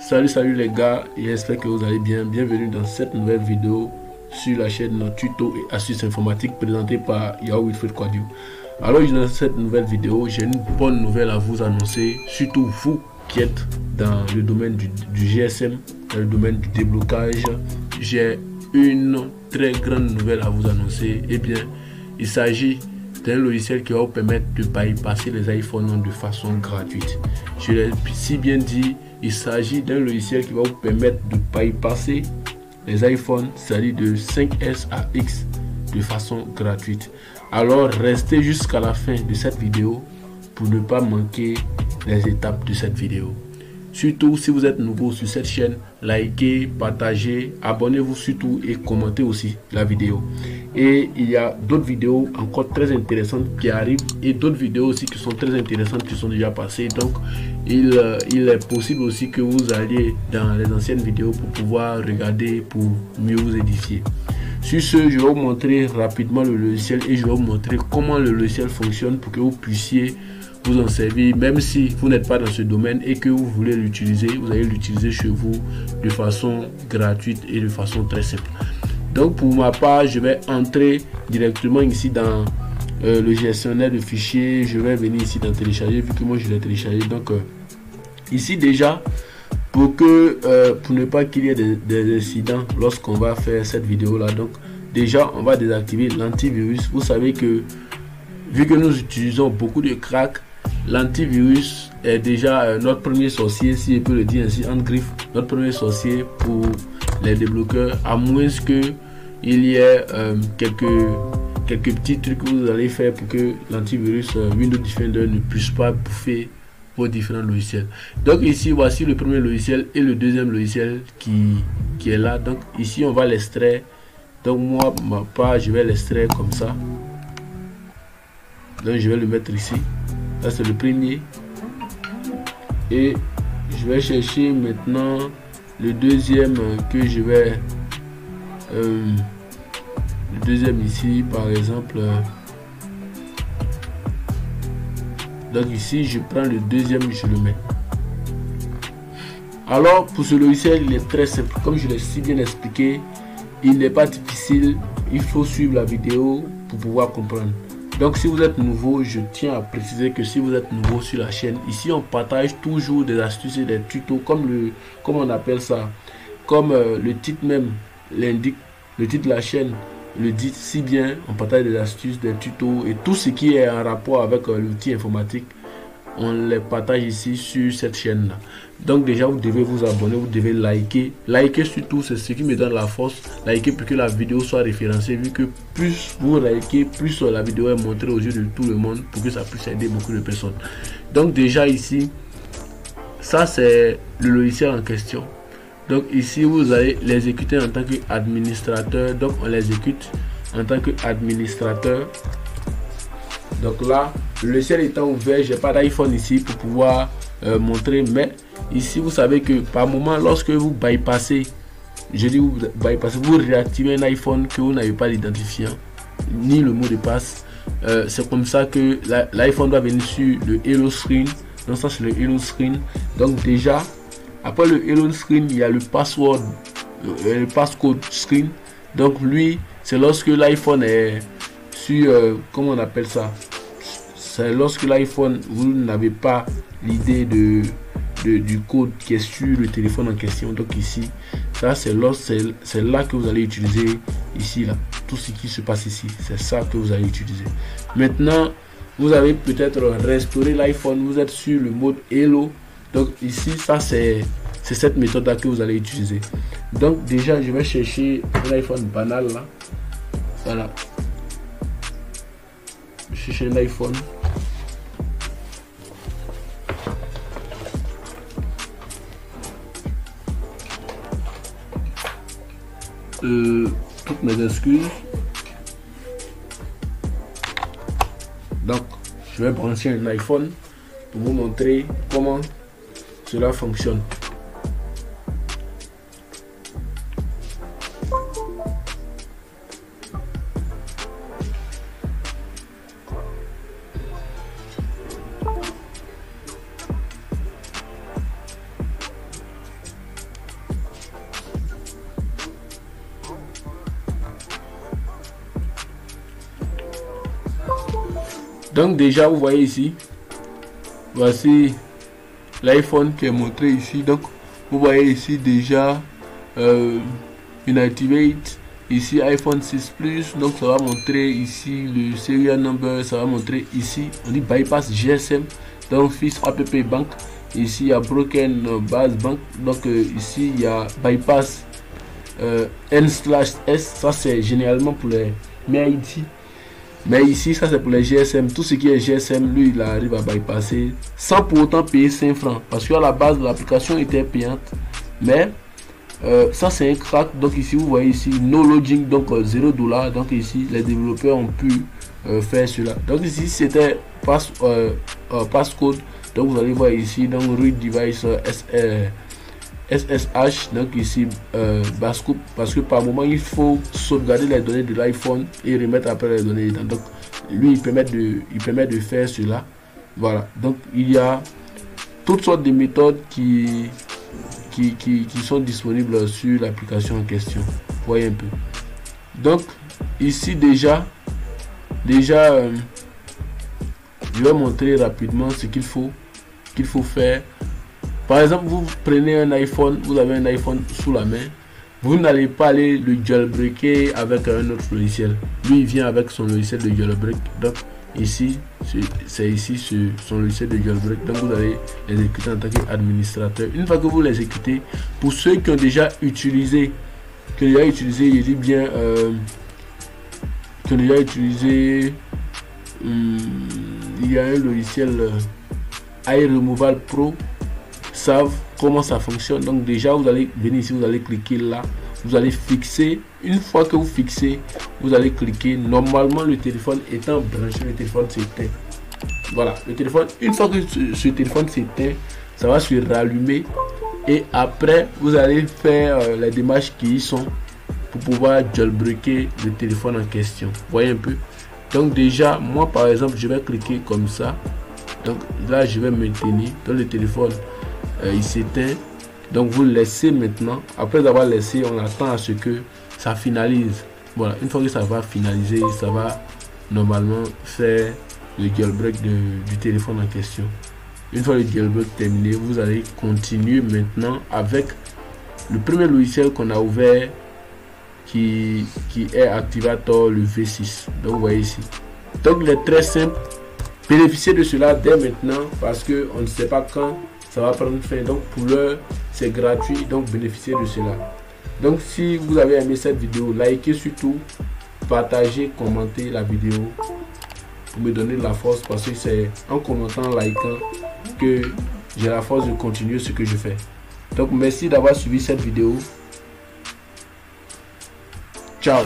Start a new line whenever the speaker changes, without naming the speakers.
Salut les gars, et j'espère que vous allez bien. Bienvenue dans cette nouvelle vidéo sur la chaîne Tuto et Astuces Informatiques présentée par Yao Wilfred Quadio. Alors dans cette nouvelle vidéo, j'ai une bonne nouvelle à vous annoncer, surtout vous qui êtes dans le domaine du GSM, dans le domaine du déblocage. J'ai une très grande nouvelle à vous annoncer. Eh bien, il s'agit d'un logiciel qui va vous permettre de bypasser les iPhones de façon gratuite. Je l'ai si bien dit, il s'agit d'un logiciel qui va vous permettre de bypasser les iPhones, c'est-à-dire de 5S à X de façon gratuite. Alors restez jusqu'à la fin de cette vidéo pour ne pas manquer les étapes de cette vidéo. Surtout si vous êtes nouveau sur cette chaîne, likez, partagez, abonnez-vous surtout et commentez aussi la vidéo. Et il y a d'autres vidéos encore très intéressantes qui arrivent et d'autres vidéos aussi qui sont très intéressantes qui sont déjà passées. Donc il est possible aussi que vous alliez dans les anciennes vidéos pour pouvoir regarder, pour mieux vous édifier. Sur ce, je vais vous montrer rapidement le logiciel et je vais vous montrer comment le logiciel fonctionne pour que vous puissiez vous en servir, même si vous n'êtes pas dans ce domaine et que vous voulez l'utiliser, vous allez l'utiliser chez vous de façon gratuite et de façon très simple. Donc pour ma part, je vais entrer directement ici dans le gestionnaire de fichiers. Je vais venir ici dans télécharger, vu que moi je l'ai téléchargé. Donc ici déjà, pour ne pas qu'il y ait des incidents lorsqu'on va faire cette vidéo là, donc déjà on va désactiver l'antivirus. Vous savez que vu que nous utilisons beaucoup de crack, l'antivirus est déjà notre premier sorcier, si je peux le dire ainsi, en griffe, notre premier sorcier pour les débloqueurs, à moins que il y ait quelques petits trucs que vous allez faire pour que l'antivirus Windows Defender ne puisse pas bouffer vos différents logiciels. Donc ici voici le premier logiciel et le deuxième logiciel qui est là. Donc ici on va l'extraire. Donc moi ma part je vais l'extraire comme ça. Donc je vais le mettre ici. Là c'est le premier. Et je vais chercher maintenant le deuxième que je vais le deuxième ici par exemple. Donc ici je prends le deuxième, je le mets. Alors pour ce logiciel il est très simple, comme je l'ai si bien expliqué, il n'est pas difficile, il faut suivre la vidéo pour pouvoir comprendre. Donc si vous êtes nouveau, je tiens à préciser que si vous êtes nouveau sur la chaîne, ici on partage toujours des astuces et des tutos, comme on appelle ça, comme le titre même l'indique, le titre de la chaîne le dit si bien, on partage des astuces, des tutos et tout ce qui est en rapport avec l'outil informatique, on les partage ici sur cette chaîne là. Donc déjà vous devez vous abonner, vous devez liker surtout, c'est ce qui me donne la force. Liker pour que la vidéo soit référencée, vu que plus vous likez, plus la vidéo est montrée aux yeux de tout le monde pour que ça puisse aider beaucoup de personnes. Donc déjà ici, ça c'est le logiciel en question. Donc ici vous allez l'exécuter en tant qu'administrateur. Donc on l'exécute en tant qu'administrateur. Donc là, le logiciel étant ouvert, j'ai pas d'iPhone ici pour pouvoir montrer, mais ici vous savez que par moment lorsque vous bypassez, vous réactivez un iPhone que vous n'avez pas l'identifiant ni le mot de passe, c'est comme ça que l'iPhone doit venir sur le Hello Screen. Donc ça c'est le Hello Screen. Donc déjà après le Hello Screen, il y a le password, le passcode screen. Donc lui, c'est lorsque l'iPhone est sur, comment on appelle ça? C'est lorsque l'iPhone, vous n'avez pas l'idée du code qui est sur le téléphone en question. Donc ici, ça c'est là que vous allez utiliser ici là. Tout ce qui se passe ici, c'est ça que vous allez utiliser. Maintenant, vous avez peut-être restauré l'iPhone, vous êtes sur le mode Hello. Donc ici, ça c'est cette méthode là que vous allez utiliser. Donc déjà je vais chercher un iPhone banal là. Voilà. Je cherche un iPhone. Toutes mes excuses. Donc je vais brancher un iPhone pour vous montrer comment cela fonctionne. Donc déjà vous voyez ici, voici l'iPhone qui est montré ici. Donc vous voyez ici déjà Inactivate, ici iPhone 6 Plus. Donc ça va montrer ici le serial number, ça va montrer ici, on dit bypass GSM, donc Fix App Bank. Ici il y a Broken Base Bank, donc ici il y a bypass N/S, ça c'est généralement pour les ici. Mais ici, ça c'est pour les GSM. Tout ce qui est GSM, lui, il arrive à bypasser sans pour autant payer 5 francs. Parce qu'à la base, l'application était payante. Mais ça, c'est un crack. Donc ici, vous voyez ici, no lodging, donc $0. Donc ici, les développeurs ont pu faire cela. Donc ici, c'était passcode. Donc vous allez voir ici, donc root device SSH, donc ici Bascoup, parce que par moment il faut sauvegarder les données de l'iPhone et remettre après les données dedans. Donc lui il permet de faire cela. Voilà, donc il y a toutes sortes de méthodes qui sont disponibles sur l'application en question. Voyez un peu. Donc ici déjà je vais montrer rapidement ce qu'il faut faire. Par exemple, vous prenez un iPhone, vous avez un iPhone sous la main, vous n'allez pas aller le jailbreaker avec un autre logiciel. Lui, il vient avec son logiciel de jailbreak. Donc ici, c'est ici son logiciel de jailbreak. Donc vous allez l'exécuter en tant qu'administrateur. Une fois que vous l'exécutez, pour ceux qui ont déjà utilisé, il y a un logiciel iRemoval Pro, savent comment ça fonctionne. Donc déjà vous allez venir ici, vous allez cliquer là, vous allez fixer. Une fois que vous fixez, vous allez cliquer. Normalement le téléphone étant branché, le téléphone s'éteint. Voilà, le téléphone, une fois que ce téléphone s'éteint, ça va se rallumer et après vous allez faire les démarches qui y sont pour pouvoir jailbreaker le téléphone en question. Voyez un peu. Donc déjà moi par exemple je vais cliquer comme ça. Donc là je vais maintenir. Donc le téléphone il s'éteint. Donc vous le laissez maintenant. Après avoir laissé, on attend à ce que ça finalise. Voilà, une fois que ça va finaliser, ça va normalement faire le jailbreak du téléphone en question. Une fois le jailbreak terminé, vous allez continuer maintenant avec le premier logiciel qu'on a ouvert qui est Activator, le V6. Donc vous voyez ici. Donc il est très simple. Bénéficiez de cela dès maintenant parce que on ne sait pas quand ça va prendre fin. Donc pour l'heure c'est gratuit, donc bénéficiez de cela. Donc si vous avez aimé cette vidéo, likez surtout, partagez, commentez la vidéo pour me donner de la force, parce que c'est en commentant, likant que j'ai la force de continuer ce que je fais. Donc merci d'avoir suivi cette vidéo. Ciao.